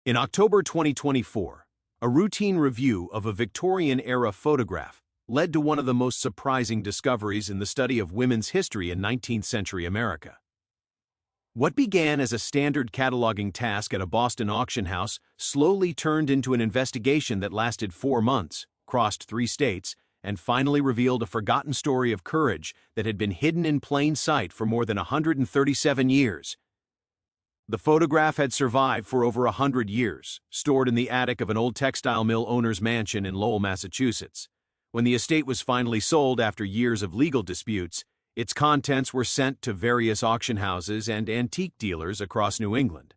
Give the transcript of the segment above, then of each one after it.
In October 2024, a routine review of a Victorian-era photograph led to one of the most surprising discoveries in the study of women's history in 19th-century America. What began as a standard cataloging task at a Boston auction house slowly turned into an investigation that lasted 4 months, crossed 3 states, and finally revealed a forgotten story of courage that had been hidden in plain sight for more than 137 years. The photograph had survived for over 100 years, stored in the attic of an old textile mill owner's mansion in Lowell, Massachusetts. When the estate was finally sold after years of legal disputes, its contents were sent to various auction houses and antique dealers across New England.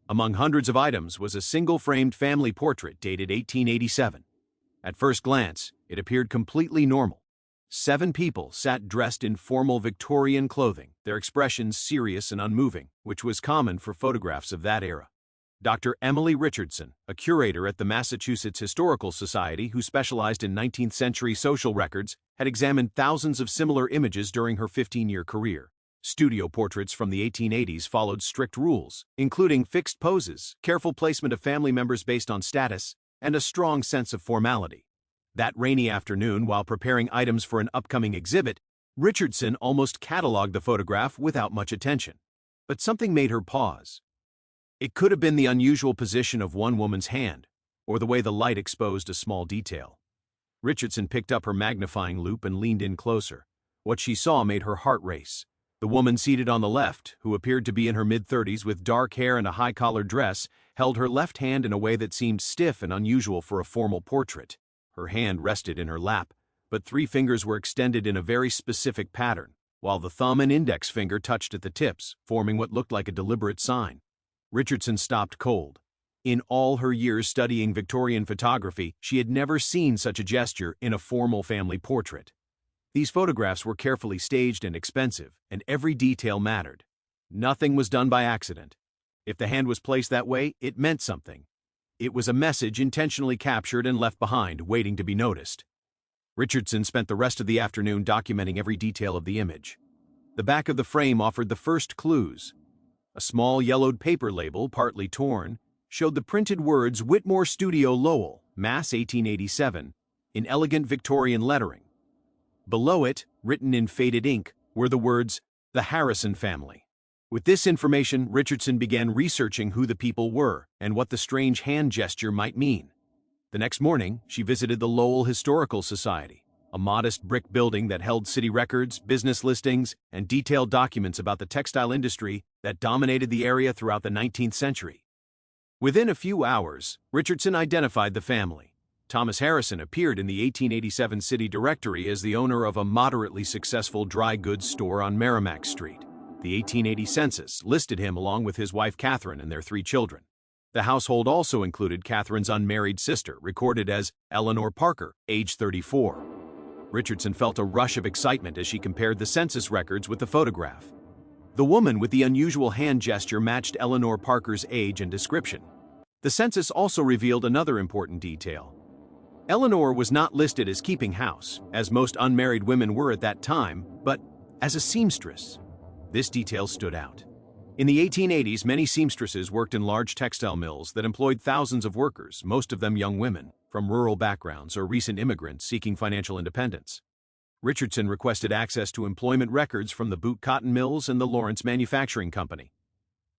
Among hundreds of items was a single-framed family portrait dated 1887. At first glance, it appeared completely normal. 7 people sat dressed in formal Victorian clothing, their expressions serious and unmoving, which was common for photographs of that era. Dr. Emily Richardson, a curator at the Massachusetts Historical Society who specialized in 19th-century social records, had examined thousands of similar images during her 15-year career. Studio portraits from the 1880s followed strict rules, including fixed poses, careful placement of family members based on status, and a strong sense of formality. That rainy afternoon, while preparing items for an upcoming exhibit, Richardson almost cataloged the photograph without much attention. But something made her pause. It could have been the unusual position of one woman's hand, or the way the light exposed a small detail. Richardson picked up her magnifying loupe and leaned in closer. What she saw made her heart race. The woman seated on the left, who appeared to be in her mid-30s with dark hair and a high-collared dress, held her left hand in a way that seemed stiff and unusual for a formal portrait. Her hand rested in her lap, but 3 fingers were extended in a very specific pattern, while the thumb and index finger touched at the tips, forming what looked like a deliberate sign. Richardson stopped cold. In all her years studying Victorian photography, she had never seen such a gesture in a formal family portrait. These photographs were carefully staged and expensive, and every detail mattered. Nothing was done by accident. If the hand was placed that way, it meant something. It was a message intentionally captured and left behind, waiting to be noticed. Richardson spent the rest of the afternoon documenting every detail of the image. The back of the frame offered the first clues. A small yellowed paper label, partly torn, showed the printed words Whitmore Studio Lowell, Mass 1887, in elegant Victorian lettering. Below it, written in faded ink, were the words, "The Harrison Family." With this information, Richardson began researching who the people were and what the strange hand gesture might mean. The next morning, she visited the Lowell Historical Society, a modest brick building that held city records, business listings, and detailed documents about the textile industry that dominated the area throughout the 19th century. Within a few hours, Richardson identified the family. Thomas Harrison appeared in the 1887 city directory as the owner of a moderately successful dry goods store on Merrimack Street. The 1880 census listed him along with his wife Catherine and their 3 children. The household also included Catherine's unmarried sister, recorded as Eleanor Parker, age 34. Richardson felt a rush of excitement as she compared the census records with the photograph. The woman with the unusual hand gesture matched Eleanor Parker's age and description. The census also revealed another important detail. Eleanor was not listed as keeping house, as most unmarried women were at that time, but as a seamstress. This detail stood out. In the 1880s, many seamstresses worked in large textile mills that employed thousands of workers, most of them young women, from rural backgrounds or recent immigrants seeking financial independence. Richardson requested access to employment records from the Boot Cotton Mills and the Lawrence Manufacturing Company,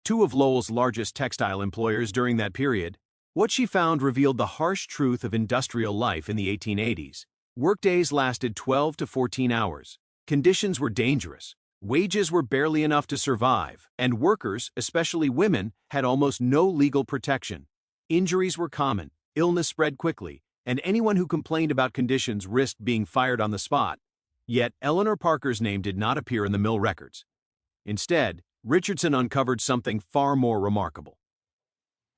2 of Lowell's largest textile employers during that period. What she found revealed the harsh truth of industrial life in the 1880s. Workdays lasted 12 to 14 hours. Conditions were dangerous. Wages were barely enough to survive, and workers, especially women, had almost no legal protection. Injuries were common, illness spread quickly, and anyone who complained about conditions risked being fired on the spot. Yet, Eleanor Parker's name did not appear in the mill records. Instead, Richardson uncovered something far more remarkable.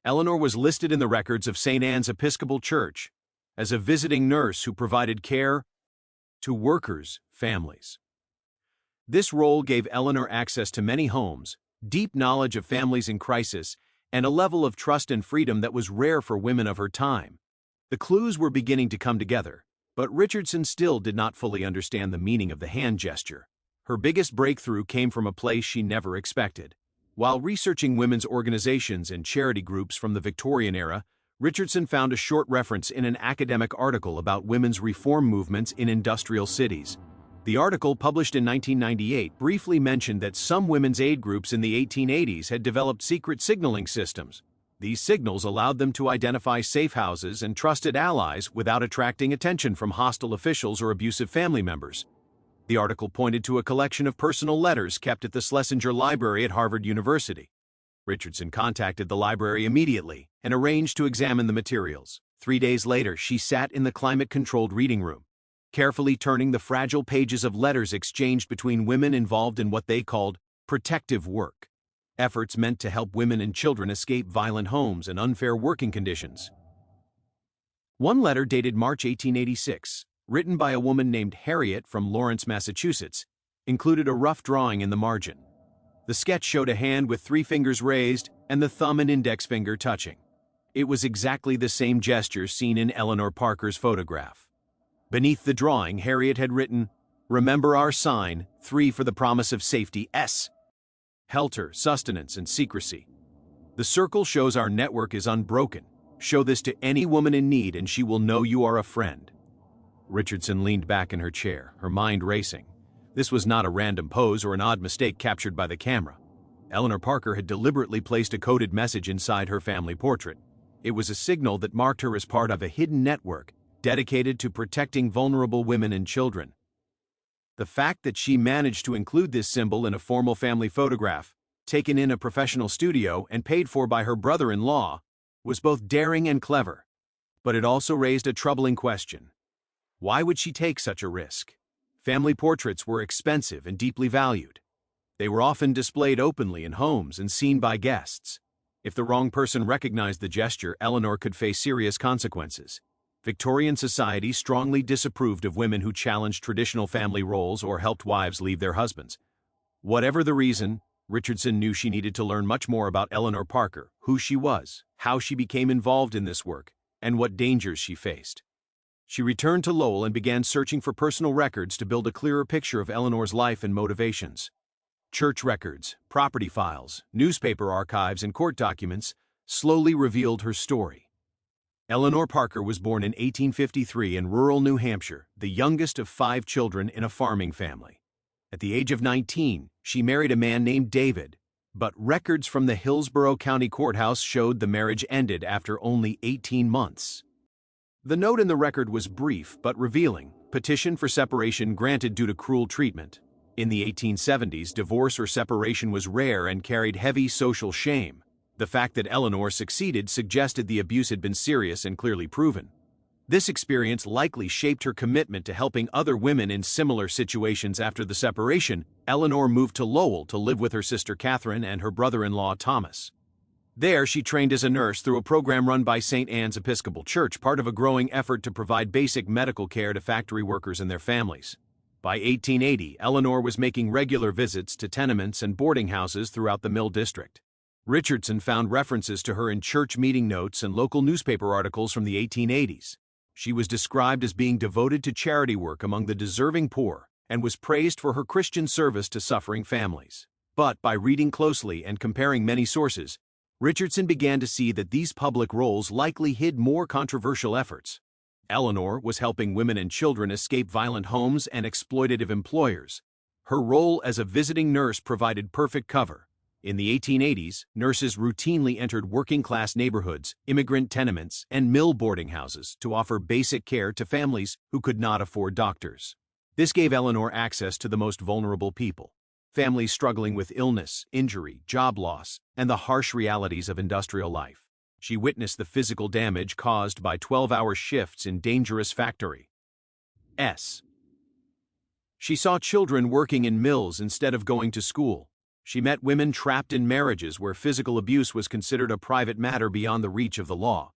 Eleanor was listed in the records of St. Anne's Episcopal Church as a visiting nurse who provided care to workers' families. This role gave Eleanor access to many homes, deep knowledge of families in crisis, and a level of trust and freedom that was rare for women of her time. The clues were beginning to come together, but Richardson still did not fully understand the meaning of the hand gesture. Her biggest breakthrough came from a place she never expected. While researching women's organizations and charity groups from the Victorian era, Richardson found a short reference in an academic article about women's reform movements in industrial cities. The article, published in 1998, briefly mentioned that some women's aid groups in the 1880s had developed secret signaling systems. These signals allowed them to identify safe houses and trusted allies without attracting attention from hostile officials or abusive family members. The article pointed to a collection of personal letters kept at the Schlesinger Library at Harvard University. Richardson contacted the library immediately and arranged to examine the materials. 3 days later, she sat in the climate-controlled reading room, carefully turning the fragile pages of letters exchanged between women involved in what they called protective work, efforts meant to help women and children escape violent homes and unfair working conditions. One letter, dated March 1886, written by a woman named Harriet from Lawrence, Massachusetts, included a rough drawing in the margin. The sketch showed a hand with 3 fingers raised and the thumb and index finger touching. It was exactly the same gesture seen in Eleanor Parker's photograph. Beneath the drawing, Harriet had written, "Remember our sign, 3 for the promise of safety, S. Helter, sustenance, and secrecy. The circle shows our network is unbroken. Show this to any woman in need and she will know you are a friend." Richardson leaned back in her chair, her mind racing. This was not a random pose or an odd mistake captured by the camera. Eleanor Parker had deliberately placed a coded message inside her family portrait. It was a signal that marked her as part of a hidden network dedicated to protecting vulnerable women and children. The fact that she managed to include this symbol in a formal family photograph, taken in a professional studio and paid for by her brother-in-law, was both daring and clever. But it also raised a troubling question. Why would she take such a risk? Family portraits were expensive and deeply valued. They were often displayed openly in homes and seen by guests. If the wrong person recognized the gesture, Eleanor could face serious consequences. Victorian society strongly disapproved of women who challenged traditional family roles or helped wives leave their husbands. Whatever the reason, Richardson knew she needed to learn much more about Eleanor Parker, who she was, how she became involved in this work, and what dangers she faced. She returned to Lowell and began searching for personal records to build a clearer picture of Eleanor's life and motivations. Church records, property files, newspaper archives, and court documents slowly revealed her story. Eleanor Parker was born in 1853 in rural New Hampshire, the youngest of 5 children in a farming family. At the age of 19, she married a man named David, but records from the Hillsborough County Courthouse showed the marriage ended after only 18 months. The note in the record was brief but revealing: petition for separation granted due to cruel treatment. In the 1870s, divorce or separation was rare and carried heavy social shame. The fact that Eleanor succeeded suggested the abuse had been serious and clearly proven. This experience likely shaped her commitment to helping other women in similar situations. After the separation, Eleanor moved to Lowell to live with her sister Catherine and her brother-in-law Thomas. There, she trained as a nurse through a program run by St. Anne's Episcopal Church, part of a growing effort to provide basic medical care to factory workers and their families. By 1880, Eleanor was making regular visits to tenements and boarding houses throughout the Mill District. Richardson found references to her in church meeting notes and local newspaper articles from the 1880s. She was described as being devoted to charity work among the deserving poor and was praised for her Christian service to suffering families. But by reading closely and comparing many sources, Richardson began to see that these public roles likely hid more controversial efforts. Eleanor was helping women and children escape violent homes and exploitative employers. Her role as a visiting nurse provided perfect cover. In the 1880s, nurses routinely entered working-class neighborhoods, immigrant tenements, and mill boarding houses to offer basic care to families who could not afford doctors. This gave Eleanor access to the most vulnerable people: families struggling with illness, injury, job loss, and the harsh realities of industrial life. She witnessed the physical damage caused by 12-hour shifts in dangerous factories. She saw children working in mills instead of going to school. She met women trapped in marriages where physical abuse was considered a private matter beyond the reach of the law.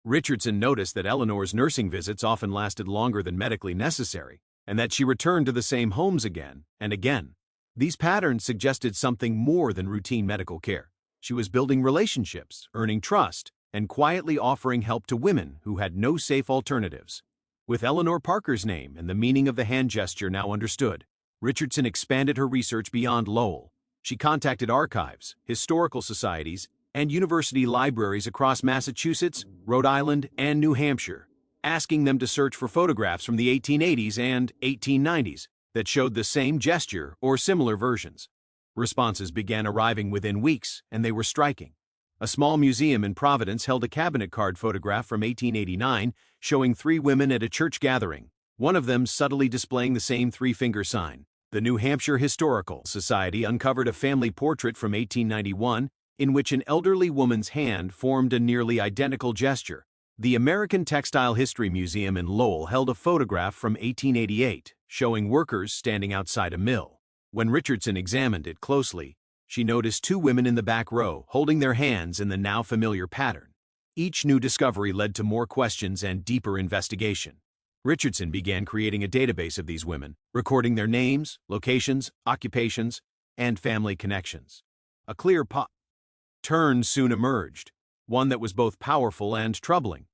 Richardson noticed that Eleanor's nursing visits often lasted longer than medically necessary, and that she returned to the same homes again and again. These patterns suggested something more than routine medical care. She was building relationships, earning trust, and quietly offering help to women who had no safe alternatives. With Eleanor Parker's name and the meaning of the hand gesture now understood, Richardson expanded her research beyond Lowell. She contacted archives, historical societies, and university libraries across Massachusetts, Rhode Island, and New Hampshire, asking them to search for photographs from the 1880s and 1890s that showed the same gesture or similar versions. Responses began arriving within weeks, and they were striking. A small museum in Providence held a cabinet card photograph from 1889 showing three women at a church gathering, one of them subtly displaying the same three-finger sign. The New Hampshire Historical Society uncovered a family portrait from 1891 in which an elderly woman's hand formed a nearly identical gesture. The American Textile History Museum in Lowell held a photograph from 1888 showing workers standing outside a mill. When Richardson examined it closely, she noticed two women in the back row holding their hands in the now familiar pattern. Each new discovery led to more questions and deeper investigation. Richardson began creating a database of these women, recording their names, locations, occupations, and family connections. A clear pattern soon emerged, one that was both powerful and troubling.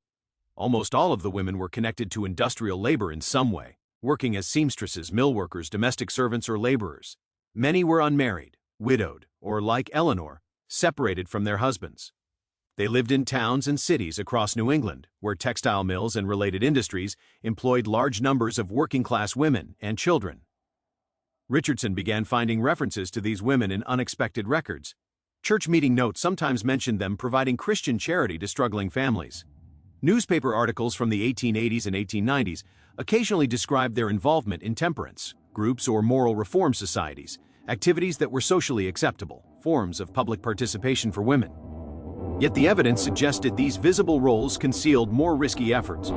Almost all of the women were connected to industrial labor in some way, working as seamstresses, mill workers, domestic servants, or laborers. Many were unmarried, widowed, or like Eleanor, separated from their husbands. They lived in towns and cities across New England, where textile mills and related industries employed large numbers of working-class women and children. Richardson began finding references to these women in unexpected records. Church meeting notes sometimes mentioned them providing Christian charity to struggling families. Newspaper articles from the 1880s and 1890s occasionally described their involvement in temperance groups or moral reform societies, activities that were socially acceptable, forms of public participation for women. Yet the evidence suggested these visible roles concealed more risky efforts.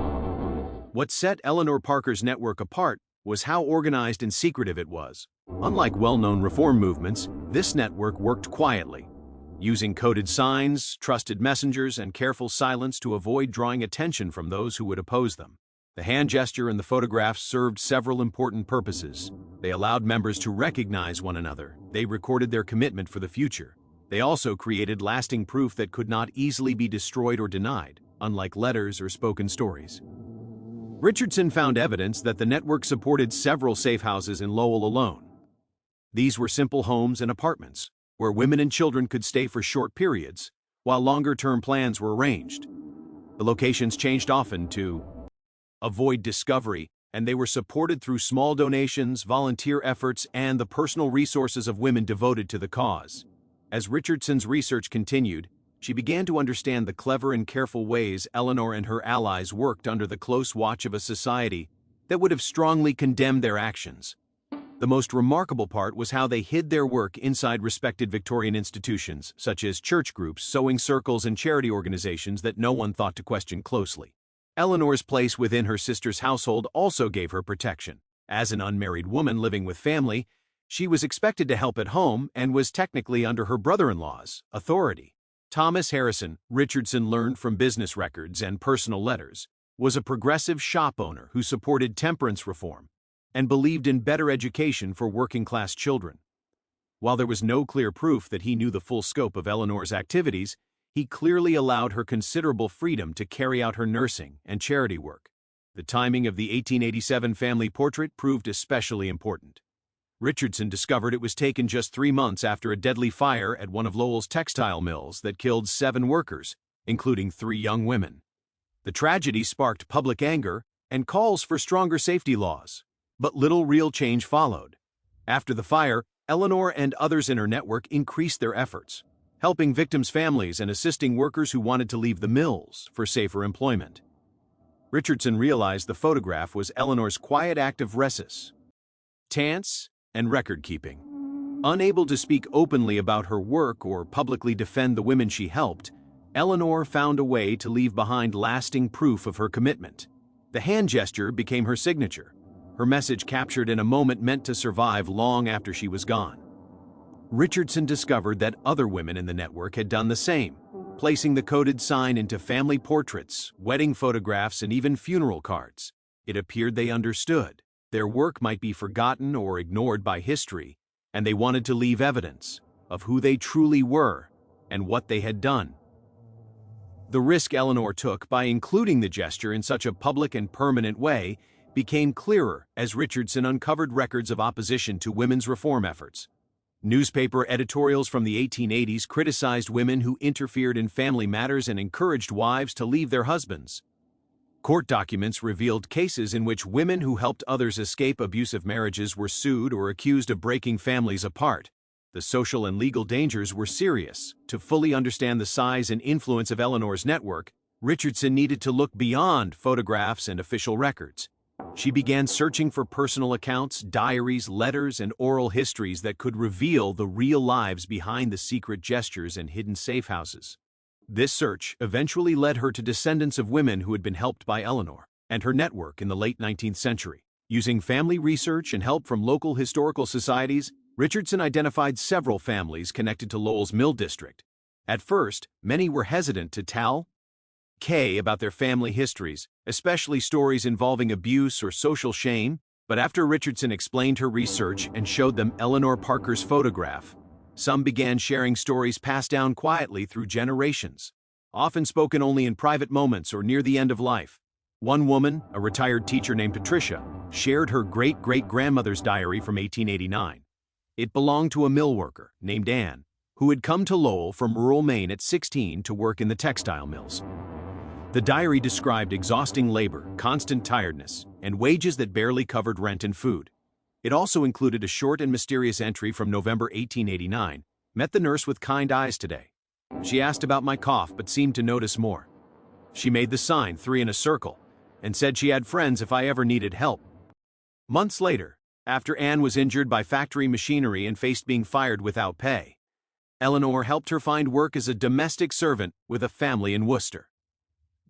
What set Eleanor Parker's network apart was how organized and secretive it was. Unlike well-known reform movements, this network worked quietly, using coded signs, trusted messengers, and careful silence to avoid drawing attention from those who would oppose them. The hand gesture and the photographs served several important purposes. They allowed members to recognize one another. They recorded their commitment for the future. They also created lasting proof that could not easily be destroyed or denied, unlike letters or spoken stories. Richardson found evidence that the network supported several safe houses in Lowell alone. These were simple homes and apartments, where women and children could stay for short periods, while longer-term plans were arranged. The locations changed often to avoid discovery, and they were supported through small donations, volunteer efforts, and the personal resources of women devoted to the cause. As Richardson's research continued, she began to understand the clever and careful ways Eleanor and her allies worked under the close watch of a society that would have strongly condemned their actions. The most remarkable part was how they hid their work inside respected Victorian institutions, such as church groups, sewing circles, and charity organizations that no one thought to question closely. Eleanor's place within her sister's household also gave her protection. As an unmarried woman living with family, she was expected to help at home and was technically under her brother-in-law's authority. Thomas Harrison, Richardson learned from business records and personal letters, was a progressive shop owner who supported temperance reform and believed in better education for working-class children. While there was no clear proof that he knew the full scope of Eleanor's activities, he clearly allowed her considerable freedom to carry out her nursing and charity work. The timing of the 1887 family portrait proved especially important. Richardson discovered it was taken just 3 months after a deadly fire at one of Lowell's textile mills that killed 7 workers, including 3 young women. The tragedy sparked public anger and calls for stronger safety laws. But little real change followed. After the fire, Eleanor and others in her network increased their efforts, helping victims' families and assisting workers who wanted to leave the mills for safer employment. Richardson realized the photograph was Eleanor's quiet act of resistance and record-keeping. Unable to speak openly about her work or publicly defend the women she helped, Eleanor found a way to leave behind lasting proof of her commitment. The hand gesture became her signature, her message captured in a moment meant to survive long after she was gone. Richardson discovered that other women in the network had done the same, placing the coded sign into family portraits, wedding photographs, and even funeral cards. It appeared they understood. Their work might be forgotten or ignored by history, and they wanted to leave evidence of who they truly were and what they had done. The risk Eleanor took by including the gesture in such a public and permanent way became clearer as Richardson uncovered records of opposition to women's reform efforts. Newspaper editorials from the 1880s criticized women who interfered in family matters and encouraged wives to leave their husbands. Court documents revealed cases in which women who helped others escape abusive marriages were sued or accused of breaking families apart. The social and legal dangers were serious. To fully understand the size and influence of Eleanor's network, Richardson needed to look beyond photographs and official records. She began searching for personal accounts, diaries, letters, and oral histories that could reveal the real lives behind the secret gestures and hidden safe houses. This search eventually led her to descendants of women who had been helped by Eleanor and her network in the late 19th century. Using family research and help from local historical societies, Richardson identified several families connected to Lowell's Mill District. At first, many were hesitant to tell about their family histories, especially stories involving abuse or social shame, but after Richardson explained her research and showed them Eleanor Parker's photograph, some began sharing stories passed down quietly through generations, often spoken only in private moments or near the end of life. One woman, a retired teacher named Patricia, shared her great-great-grandmother's diary from 1889. It belonged to a mill worker named Anne, who had come to Lowell from rural Maine at 16 to work in the textile mills. The diary described exhausting labor, constant tiredness, and wages that barely covered rent and food. It also included a short and mysterious entry from November 1889, "Met the nurse with kind eyes today. She asked about my cough but seemed to notice more. She made the sign 3 in a circle and said she had friends if I ever needed help." Months later, after Anne was injured by factory machinery and faced being fired without pay, Eleanor helped her find work as a domestic servant with a family in Worcester.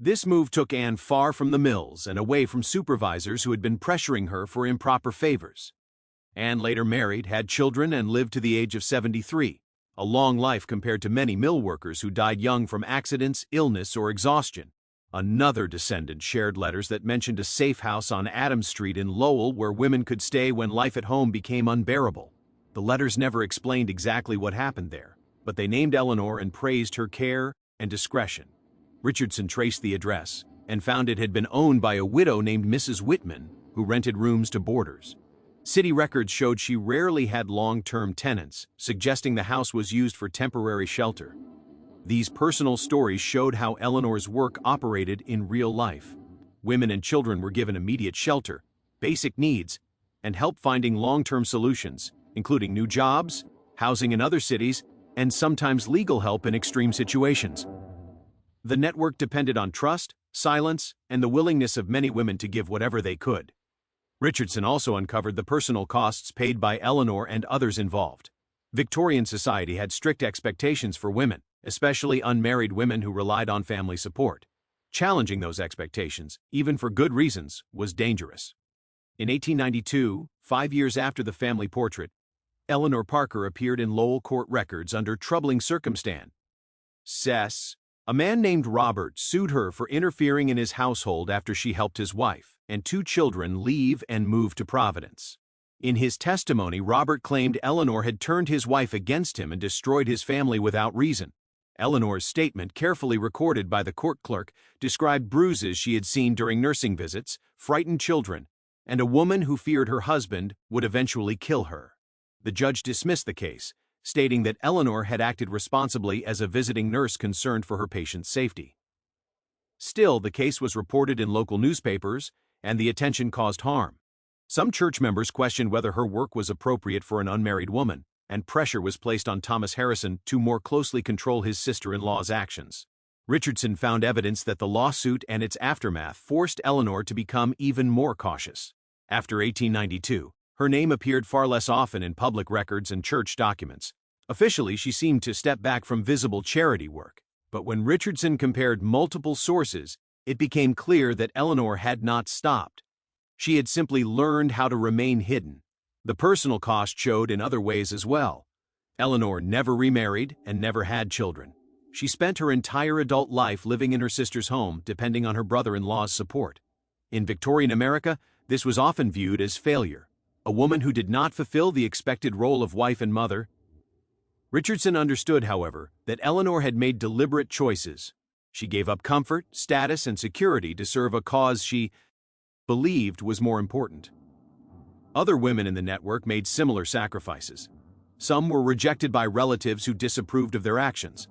This move took Anne far from the mills and away from supervisors who had been pressuring her for improper favors. Anne later married, had children, and lived to the age of 73, a long life compared to many mill workers who died young from accidents, illness, or exhaustion. Another descendant shared letters that mentioned a safe house on Adams Street in Lowell where women could stay when life at home became unbearable. The letters never explained exactly what happened there, but they named Eleanor and praised her care and discretion. Richardson traced the address and found it had been owned by a widow named Mrs. Whitman, who rented rooms to boarders. City records showed she rarely had long-term tenants, suggesting the house was used for temporary shelter. These personal stories showed how Eleanor's work operated in real life. Women and children were given immediate shelter, basic needs, and help finding long-term solutions, including new jobs, housing in other cities, and sometimes legal help in extreme situations. The network depended on trust, silence, and the willingness of many women to give whatever they could. Richardson also uncovered the personal costs paid by Eleanor and others involved. Victorian society had strict expectations for women, especially unmarried women who relied on family support. Challenging those expectations, even for good reasons, was dangerous. In 1892, 5 years after the family portrait, Eleanor Parker appeared in Lowell court records under troubling circumstances. A man named Robert sued her for interfering in his household after she helped his wife and 2 children leave and move to Providence. In his testimony, Robert claimed Eleanor had turned his wife against him and destroyed his family without reason. Eleanor's statement, carefully recorded by the court clerk, described bruises she had seen during nursing visits, frightened children, and a woman who feared her husband would eventually kill her. The judge dismissed the case, stating that Eleanor had acted responsibly as a visiting nurse concerned for her patient's safety. Still, the case was reported in local newspapers, and the attention caused harm. Some church members questioned whether her work was appropriate for an unmarried woman, and pressure was placed on Thomas Harrison to more closely control his sister-in-law's actions. Richardson found evidence that the lawsuit and its aftermath forced Eleanor to become even more cautious. After 1892, her name appeared far less often in public records and church documents. Officially, she seemed to step back from visible charity work. But when Richardson compared multiple sources, it became clear that Eleanor had not stopped. She had simply learned how to remain hidden. The personal cost showed in other ways as well. Eleanor never remarried and never had children. She spent her entire adult life living in her sister's home, depending on her brother-in-law's support. In Victorian America, this was often viewed as failure. A woman who did not fulfill the expected role of wife and mother. Richardson understood, however, that Eleanor had made deliberate choices. She gave up comfort, status, and security to serve a cause she believed was more important. Other women in the network made similar sacrifices. Some were rejected by relatives who disapproved of their actions.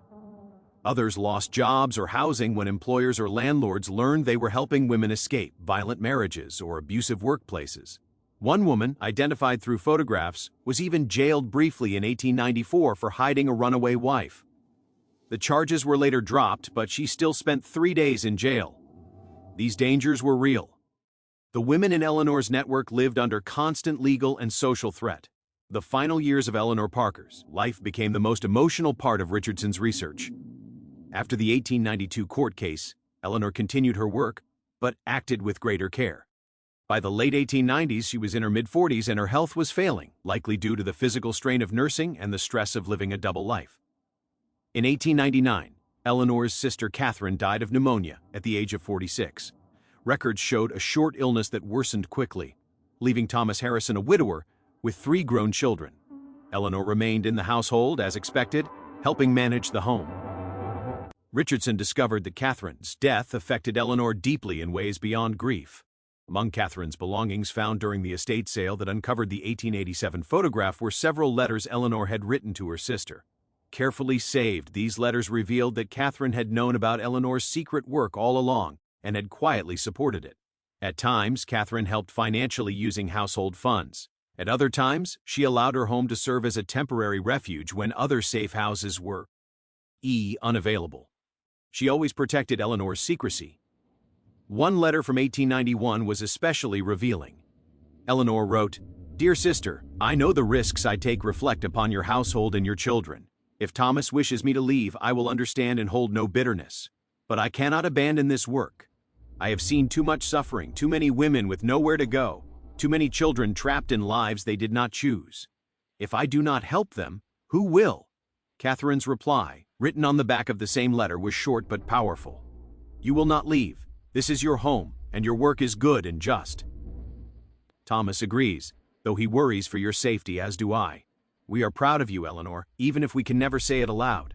Others lost jobs or housing when employers or landlords learned they were helping women escape violent marriages or abusive workplaces. One woman, identified through photographs, was even jailed briefly in 1894 for hiding a runaway wife. The charges were later dropped, but she still spent 3 days in jail. These dangers were real. The women in Eleanor's network lived under constant legal and social threat. The final years of Eleanor Parker's life became the most emotional part of Richardson's research. After the 1892 court case, Eleanor continued her work, but acted with greater care. By the late 1890s, she was in her mid-40s and her health was failing, likely due to the physical strain of nursing and the stress of living a double life. In 1899, Eleanor's sister Catherine died of pneumonia at the age of 46. Records showed a short illness that worsened quickly, leaving Thomas Harrison a widower with 3 grown children. Eleanor remained in the household as expected, helping manage the home. Richardson discovered that Catherine's death affected Eleanor deeply in ways beyond grief. Among Catherine's belongings found during the estate sale that uncovered the 1887 photograph were several letters Eleanor had written to her sister. Carefully saved, these letters revealed that Catherine had known about Eleanor's secret work all along and had quietly supported it. At times, Catherine helped financially using household funds. At other times, she allowed her home to serve as a temporary refuge when other safe houses were unavailable. She always protected Eleanor's secrecy. One letter from 1891 was especially revealing. Eleanor wrote, "Dear sister, I know the risks I take reflect upon your household and your children. If Thomas wishes me to leave, I will understand and hold no bitterness. But I cannot abandon this work. I have seen too much suffering, too many women with nowhere to go, too many children trapped in lives they did not choose. If I do not help them, who will?" Catherine's reply, written on the back of the same letter, was short but powerful. "You will not leave. This is your home, and your work is good and just." Thomas agrees, though he worries for your safety, as do I. "We are proud of you, Eleanor, even if we can never say it aloud."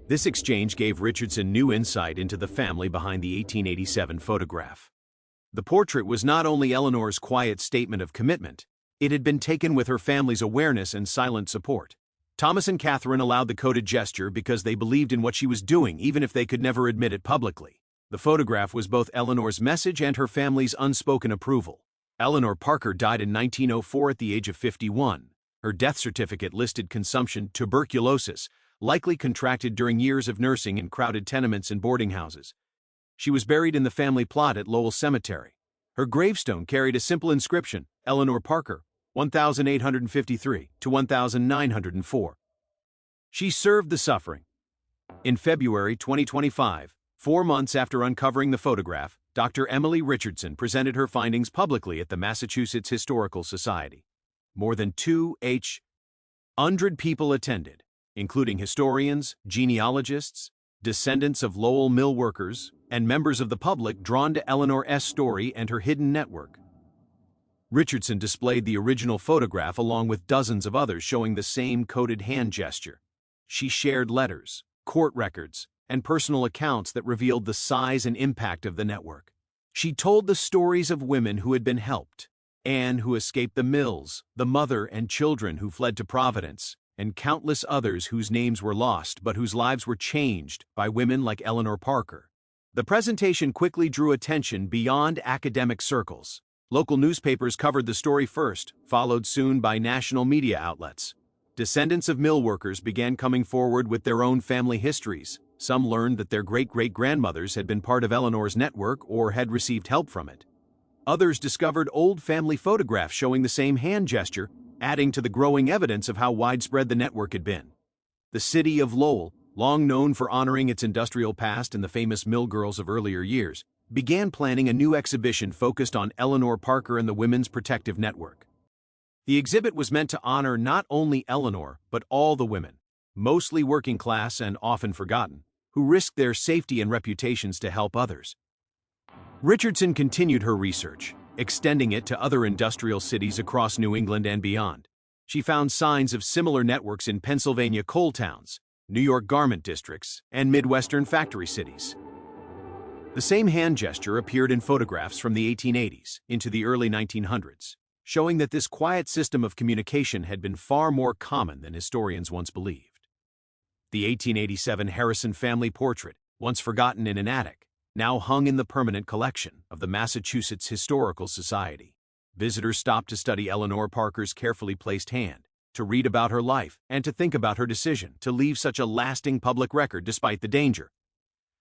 This exchange gave Richardson new insight into the family behind the 1887 photograph. The portrait was not only Eleanor's quiet statement of commitment, it had been taken with her family's awareness and silent support. Thomas and Catherine allowed the coded gesture because they believed in what she was doing, even if they could never admit it publicly. The photograph was both Eleanor's message and her family's unspoken approval. Eleanor Parker died in 1904 at the age of 51. Her death certificate listed consumption, tuberculosis, likely contracted during years of nursing in crowded tenements and boarding houses. She was buried in the family plot at Lowell Cemetery. Her gravestone carried a simple inscription, Eleanor Parker, 1853 to 1904. She served the suffering. In February 2025, 4 months after uncovering the photograph, Dr. Emily Richardson presented her findings publicly at the Massachusetts Historical Society. More than 200 people attended, including historians, genealogists, descendants of Lowell mill workers, and members of the public drawn to Eleanor's story and her hidden network. Richardson displayed the original photograph along with dozens of others showing the same coded hand gesture. She shared letters, court records, and personal accounts that revealed the size and impact of the network. She told the stories of women who had been helped, Anne who escaped the mills, the mother and children who fled to Providence, and countless others whose names were lost but whose lives were changed by women like Eleanor Parker. The presentation quickly drew attention beyond academic circles. Local newspapers covered the story first, followed soon by national media outlets. Descendants of mill workers began coming forward with their own family histories. Some learned that their great-great-grandmothers had been part of Eleanor's network or had received help from it. Others discovered old family photographs showing the same hand gesture, adding to the growing evidence of how widespread the network had been. The city of Lowell, long known for honoring its industrial past and the famous mill girls of earlier years, began planning a new exhibition focused on Eleanor Parker and the Women's Protective Network. The exhibit was meant to honor not only Eleanor, but all the women, mostly working class and often forgotten, who risked their safety and reputations to help others. Richardson continued her research, extending it to other industrial cities across New England and beyond. She found signs of similar networks in Pennsylvania coal towns, New York garment districts, and Midwestern factory cities. The same hand gesture appeared in photographs from the 1880s into the early 1900s, showing that this quiet system of communication had been far more common than historians once believed. The 1887 Harrison family portrait, once forgotten in an attic, now hung in the permanent collection of the Massachusetts Historical Society. Visitors stopped to study Eleanor Parker's carefully placed hand, to read about her life, and to think about her decision to leave such a lasting public record despite the danger.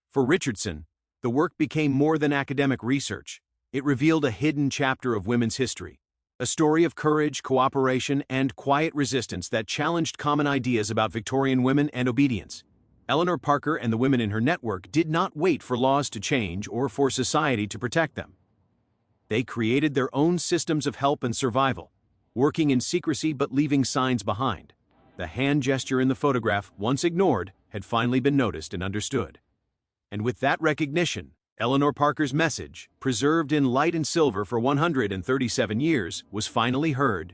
For Richardson, the work became more than academic research. It revealed a hidden chapter of women's history, a story of courage, cooperation, and quiet resistance that challenged common ideas about Victorian women and obedience. Eleanor Parker and the women in her network did not wait for laws to change or for society to protect them. They created their own systems of help and survival, working in secrecy but leaving signs behind. The hand gesture in the photograph, once ignored, had finally been noticed and understood. And with that recognition, Eleanor Parker's message, preserved in light and silver for 137 years, was finally heard